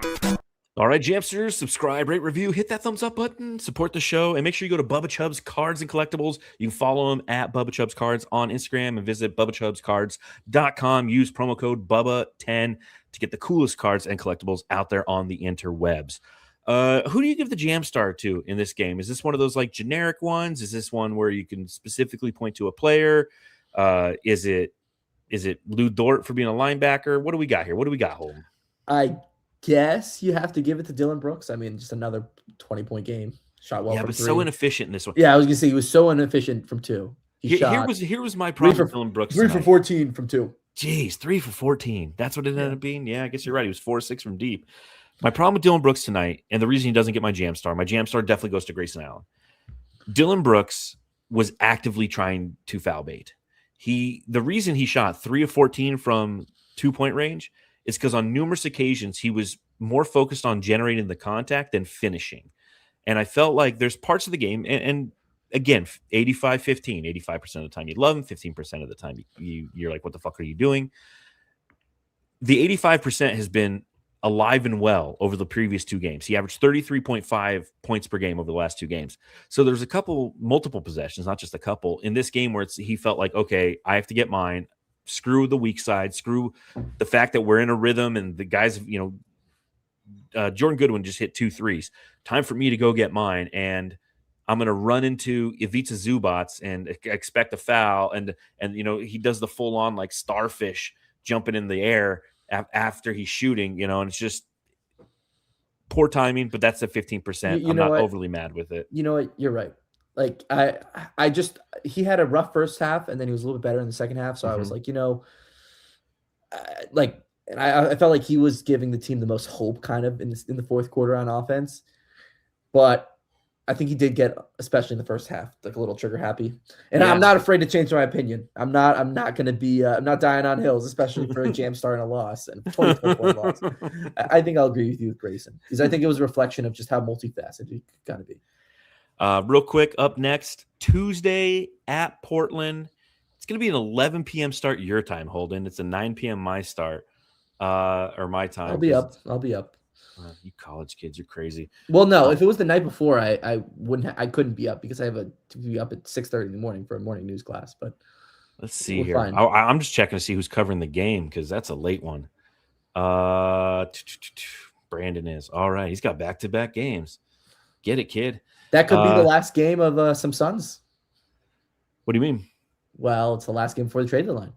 All right, Jamsters, subscribe, rate, review, hit that thumbs up button, support the show, and make sure you go to Bubba Chubbs Cards and Collectibles. You can follow them at Bubba Chubbs Cards on Instagram and visit BubbaChubbsCards.com. Use promo code BUBBA10 to get the coolest cards and collectibles out there on the interwebs. Who do you give the Jam Star to in this game? Is this one of those like generic ones? Is this one where you can specifically point to a player? Is it Lou Dort for being a linebacker? What do we got here? What do we got, Holden? I guess you have to give it to Dylan Brooks. I mean, just another 20-point game. Shot well. Yeah, but 3. so inefficient in this one. Yeah, I was gonna say he was so inefficient from 2. Here was my problem with Dylan Brooks. 3 for 14 from 2. Jeez, 3 for 14. That's what it ended up being. Yeah, I guess you're right. He was 4-6 from deep. My problem with Dylan Brooks tonight, and the reason he doesn't get my jam star definitely goes to Grayson Allen. Dylan Brooks was actively trying to foul bait. The reason he shot 3 of 14 from 2-point range is because on numerous occasions he was more focused on generating the contact than finishing. And I felt like there's parts of the game, and again, 85-15, 85% of the time you love him, 15% of the time you're like, what the fuck are you doing? The 85% has been alive and well over the previous 2 games. He averaged 33.5 points per game over the last 2 games. So there's multiple possessions, not just a couple, in this game where he felt like, okay, I have to get mine. Screw the weak side. Screw the fact that we're in a rhythm and the guys, Jordan Goodwin just hit 2 threes. Time for me to go get mine. And I'm going to run into Ivica Zubats and expect a foul. And he does the full on like starfish jumping in the air after he's shooting, and it's just poor timing, but that's the 15%. I'm not overly mad with it. You know what? You're right. Like he had a rough first half and then he was a little bit better in the second half. So I was like, and I felt like he was giving the team the most hope kind of in the fourth quarter on offense. But I think he did get, especially in the first half, like a little trigger happy. And I'm not afraid to change my opinion. I'm not going to be, I'm not dying on hills, especially for a jam star and a loss and 24-point loss. I think I'll agree with you with Grayson because I think it was a reflection of just how multifaceted he got to be. Real quick, up next, Tuesday at Portland. It's going to be an 11 p.m. start your time, Holden. It's a 9 p.m. my start or my time. I'll be up. You college kids, you're crazy. Well, no, if it was the night before, I couldn't be up because I have to be up at 6:30 in the morning for a morning news class. But let's see here. I'm just checking to see who's covering the game because that's a late one. Brandon is all right. He's got back-to-back games. Get it, kid. That could be the last game of some Suns. What do you mean? Well, it's the last game before the trade deadline.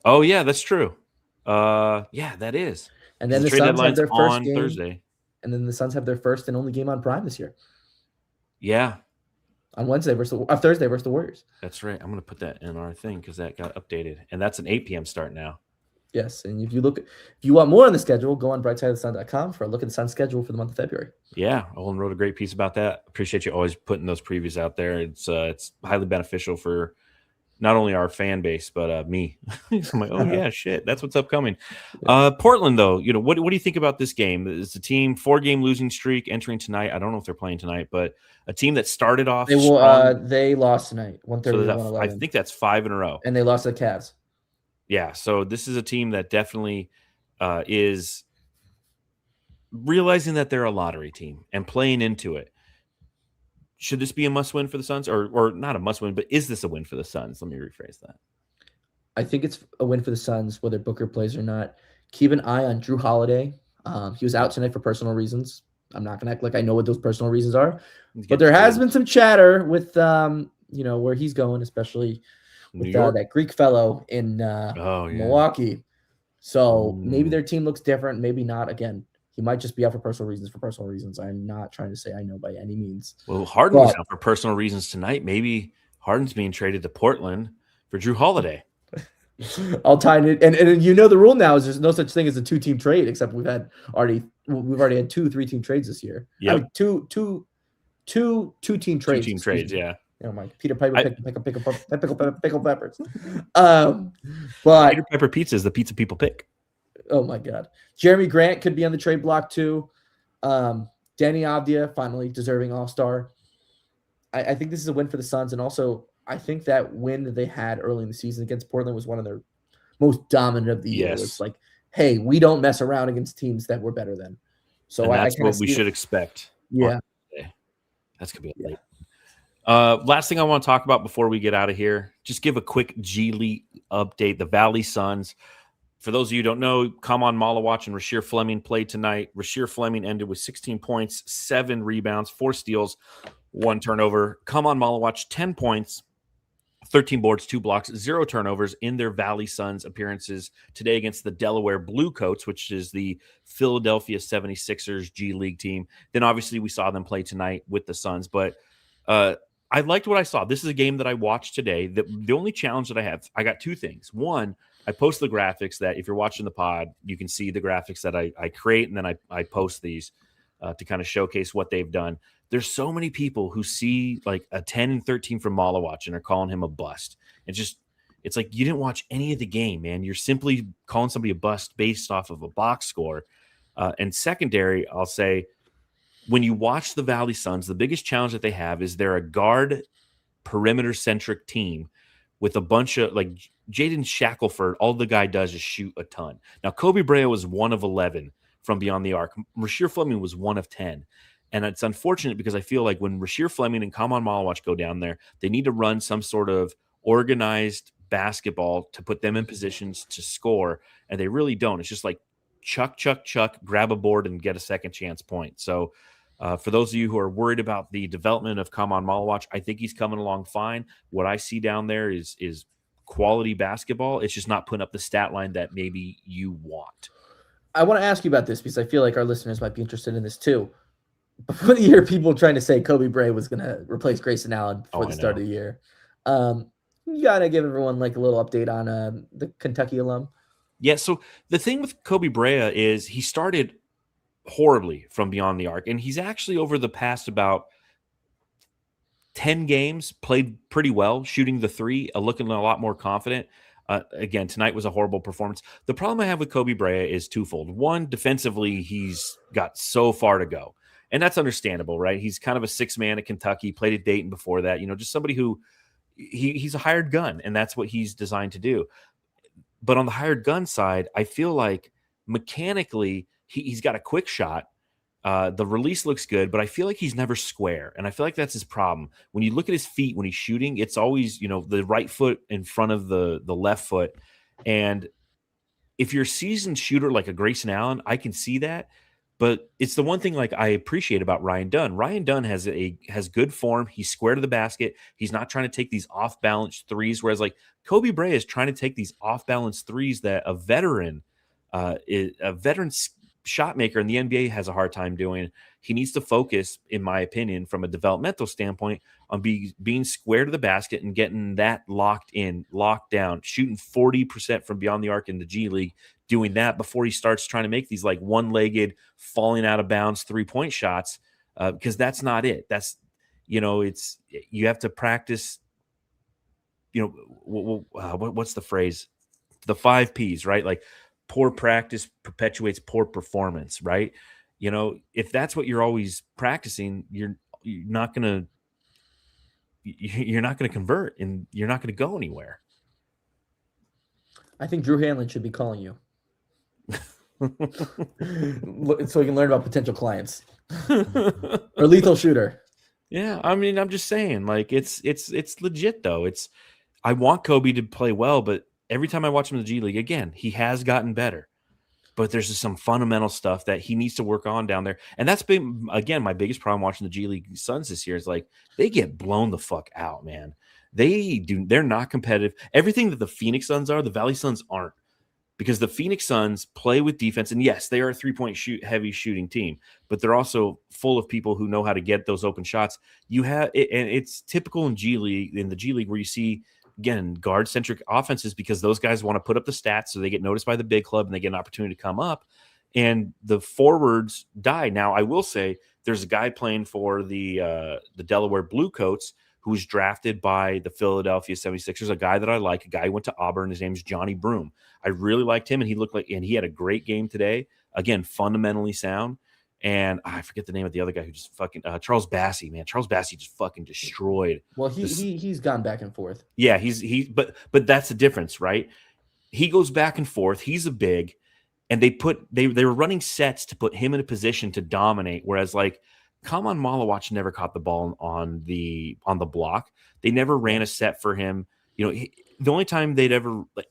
Oh yeah, that's true. Yeah, that is. And then the Suns have their first game Thursday. And then the Suns have their first and only game on Prime this year. Yeah. On Thursday versus the Warriors. That's right. I'm going to put that in our thing because that got updated. And that's an 8 p.m. start now. Yes. And if you want more on the schedule, go on brightsideofthesun.com for a look at the Sun schedule for the month of February. Yeah. Olin wrote a great piece about that. Appreciate you always putting those previews out there. It's highly beneficial for not only our fan base, but me. I'm like, oh yeah, shit. That's what's upcoming. Portland, though, what do you think about this game? It's a team 4-game losing streak entering tonight. I don't know if they're playing tonight, but a team that started off. They lost tonight, 130-111. I think that's 5 in a row. And they lost to the Cavs. Yeah. So this is a team that definitely is realizing that they're a lottery team and playing into it. Should this be a must-win for the Suns, or not a must-win, but is this a win for the Suns? Let me rephrase that. I think it's a win for the Suns, whether Booker plays or not. Keep an eye on Drew Holiday. He was out tonight for personal reasons. I'm not going to act like I know what those personal reasons are, but there has been some chatter with, where he's going, especially with that Greek fellow in Milwaukee. So maybe their team looks different, maybe not. Again, he might just be out for personal reasons. I'm not trying to say I know by any means. Well, Harden was out for personal reasons tonight. Maybe Harden's being traded to Portland for Drew Holiday. I'll tie it. And the rule now is there's no such thing as a 2-team trade, except we've already had 2 3-team trades this year. Yeah, I mean, two team trades. 2-team trades, yeah. Oh my, Peter Piper pickle peppers. But Peter Pepper pizza is the pizza people pick. Oh my God, Jeremy Grant could be on the trade block too. Danny Avdia finally deserving All-Star. I think this is a win for the Suns, and also I think that win that they had early in the season against Portland was one of their most dominant of the year. Yes. It's like, hey, we don't mess around against teams that we're better than. So and that's what we should expect. Yeah, that's gonna be late. Last thing I want to talk about before we get out of here, just give a quick G League update. The Valley Suns. For those of you who don't know, come on Malawatch and Rasheer Fleming played tonight. Rasheer Fleming ended with 16 points, 7 rebounds, 4 steals, 1 turnover. Come on Malawatch, 10 points, 13 boards, 2 blocks, 0 turnovers in their Valley Suns appearances today against the Delaware Bluecoats, which is the Philadelphia 76ers G League team. Then obviously we saw them play tonight with the Suns, but I liked what I saw. This is a game that I watched today. The only challenge that I got 2 things. One, I post the graphics that if you're watching the pod, you can see the graphics that I create, and then I post these to kind of showcase what they've done. There's so many people who see like a 10 and 13 from Malawatch and are calling him a bust. It's like you didn't watch any of the game, man. You're simply calling somebody a bust based off of a box score. And secondary, I'll say, when you watch the Valley Suns, the biggest challenge that they have is they're a guard perimeter-centric team with a bunch of like Jaden Shackelford. All the guy does is shoot a ton. Now, Kobe Brea was 1 of 11 from beyond the arc. Rasheer Fleming was 1 of 10. And it's unfortunate because I feel like when Rasheer Fleming and Kaman Malawatch go down there, they need to run some sort of organized basketball to put them in positions to score. And they really don't. It's just like chuck, grab a board and get a second chance point. So for those of you who are worried about the development of Kaman Malawatch, I think he's coming along fine. What I see down there is quality basketball. It's just not putting up the stat line that maybe you want. I want to ask you about this because I feel like our listeners might be interested in this too. Before the year, people trying to say Kobe Brea was going to replace Grayson Allen before the start of the year. You got to give everyone like a little update on the Kentucky alum. Yeah, so the thing with Kobe Brea is he started horribly from beyond the arc, and he's actually over the past about 10 games played pretty well, shooting the 3, looking a lot more confident. Again, tonight was a horrible performance. The problem I have with Kobe Brea is twofold. One, defensively, he's got so far to go. And that's understandable, right? He's kind of a 6-man at Kentucky, played at Dayton before that. Just somebody who he's a hired gun, and that's what he's designed to do. But on the hired gun side, I feel like mechanically he's got a quick shot. The release looks good, but I feel like he's never square. And I feel like that's his problem. When you look at his feet when he's shooting, it's always, the right foot in front of the left foot. And if you're a seasoned shooter like a Grayson Allen, I can see that. But it's the one thing like I appreciate about Ryan Dunn. Ryan Dunn has good form. He's square to the basket. He's not trying to take these off-balance threes, whereas like Kobe Brea is trying to take these off-balance threes that a veteran shot maker in the NBA has a hard time doing. He needs to focus, in my opinion, from a developmental standpoint, on being square to the basket and getting that locked down, shooting 40% from beyond the arc in the G League, doing that before he starts trying to make these like one-legged, falling out of bounds 3-point shots, because that's not it. That's, it's you have to practice. What's the phrase? The 5 Ps, right? Like poor practice perpetuates poor performance, right? If that's what you're always practicing, you're not gonna convert, and you're not gonna go anywhere. I think Drew Hanlon should be calling you. So we can learn about potential clients or lethal shooter. Yeah, I mean, I'm just saying, like it's legit though. I want Kobe to play well, but every time I watch him in the G League, again, he has gotten better. But there's just some fundamental stuff that he needs to work on down there. And that's been, again, my biggest problem watching the G League Suns this year is like they get blown the fuck out, man. They're not competitive. Everything that the Phoenix Suns are, the Valley Suns aren't. because the Phoenix Suns play with defense. And yes, they are a 3-point heavy shooting team, but they're also full of people who know how to get those open shots. You have, and it's typical in the G League where you see, again, guard-centric offenses because those guys want to put up the stats so they get noticed by the big club and they get an opportunity to come up. And the forwards die. Now, I will say there's a guy playing for the Delaware Bluecoats who was drafted by the Philadelphia 76ers, a guy that I like, a guy who went to Auburn. His name is Johnny Broom. I really liked him, and he had a great game today. Again, fundamentally sound. And I forget the name of the other guy who just fucking Charles Bassey, man. Charles Bassey just fucking destroyed. Well, he's gone back and forth. Yeah, but that's the difference, right? He goes back and forth. He's a big, and they were running sets to put him in a position to dominate. Whereas like Kaman Malawach never caught the ball on the block. They never ran a set for him. You know, the only time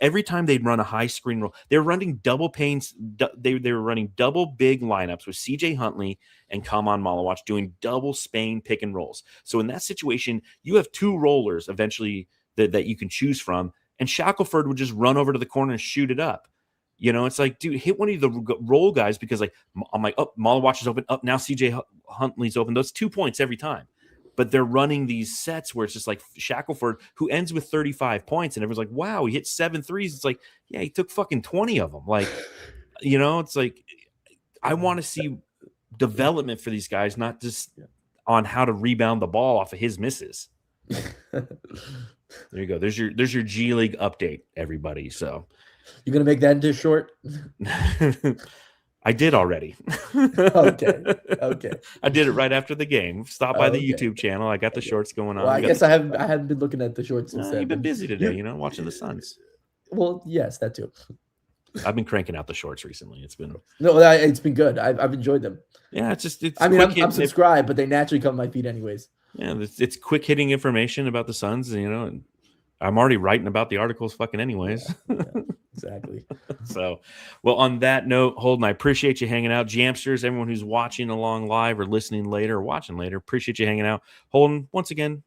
every time they'd run a high screen roll, they were running double panes. They were running double big lineups with CJ Huntley and Kaman Malawach doing double Spain pick and rolls. So in that situation, you have two rollers eventually that you can choose from, and Shackelford would just run over to the corner and shoot it up. You know, it's like, dude, hit one of the roll guys because like I'm like, oh, Malawach is open. Up now, CJ Huntley's open. Those 2 points every time. But they're running these sets where it's just like Shackelford, who ends with 35 points, and everyone's like, wow, he hit 7 threes. It's like, yeah, he took fucking 20 of them. Like, you know, it's like, I want to see development for these guys, not just on how to rebound the ball off of his misses. There you go. There's your G League update, everybody. So you're gonna make that into a short? I did already. Okay. I did it right after the game. Stop by the YouTube channel. I got the shorts going on. Well, I guess I haven't been looking at the shorts since then. You've been busy today, watching the Suns. Well, yes, that too. I've been cranking out the shorts recently. It's been good. I've enjoyed them. Yeah, it's. I'm subscribed, but they naturally come to my feed anyways. Yeah, it's quick hitting information about the Suns, and I'm already writing about the articles fucking anyways. Yeah, exactly. So, well, on that note, Holden, I appreciate you hanging out. Jamsters, everyone who's watching along live or listening later or watching later, appreciate you hanging out. Holden, once again,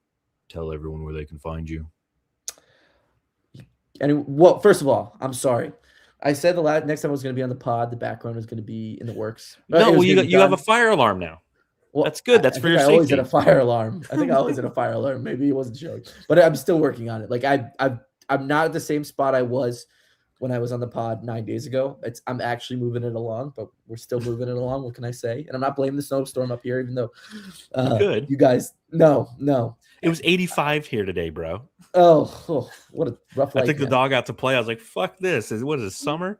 tell everyone where they can find you. And well, first of all, I'm sorry. I said next time I was going to be on the pod, the background was going to be in the works. No, well, you have a fire alarm now. Well, that's good. That's for your safety. I always had a fire alarm. Maybe it wasn't showing, but I'm still working on it. Like I'm not at the same spot I was when I was on the pod 9 days ago. I'm actually moving it along, but we're still moving it along. What can I say? And I'm not blaming the snowstorm up here, even though good. You guys, no. It was 85 here today, bro. Oh, what a rough life. I took the dog out to play. I was like, fuck this. What is it, summer?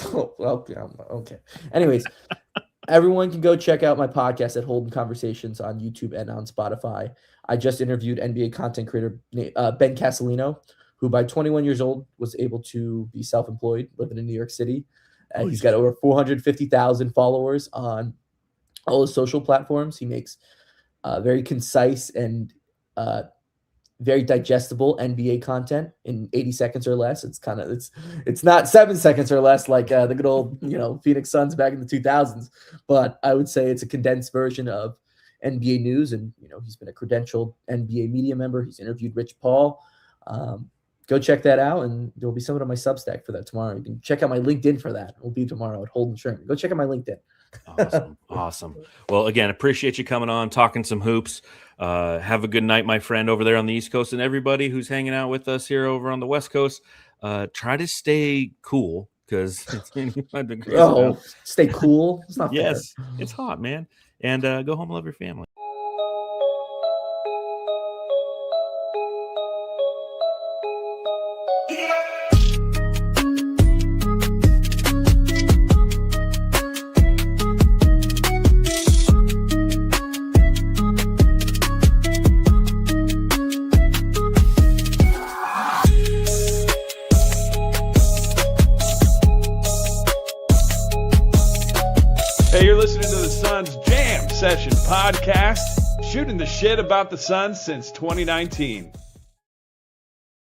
Oh, well, yeah, okay. Anyways, everyone can go check out my podcast at Holden Conversations on YouTube and on Spotify. I just interviewed NBA content creator Ben Castellino, who by 21 years old was able to be self-employed, living in New York City. He's got over 450,000 followers on all his social platforms. He makes very concise and very digestible NBA content in 80 seconds or less. It's not 7 seconds or less like the good old Phoenix Suns back in the 2000s, but I would say it's a condensed version of NBA news. And he's been a credentialed NBA media member. He's interviewed Rich Paul. Go check that out, and there will be something on my Substack for that tomorrow. You can check out my LinkedIn for that. It will be tomorrow at Holden Sherman. Go check out my LinkedIn. Awesome. Well, again, appreciate you coming on, talking some hoops. Have a good night, my friend, over there on the East Coast, and everybody who's hanging out with us here over on the West Coast. Try to stay cool because it's been stay cool. It's not fair. It's hot, man. And go home and love your family. Hey, you're listening to the Suns Jam Session podcast, shooting the shit about the Suns since 2019.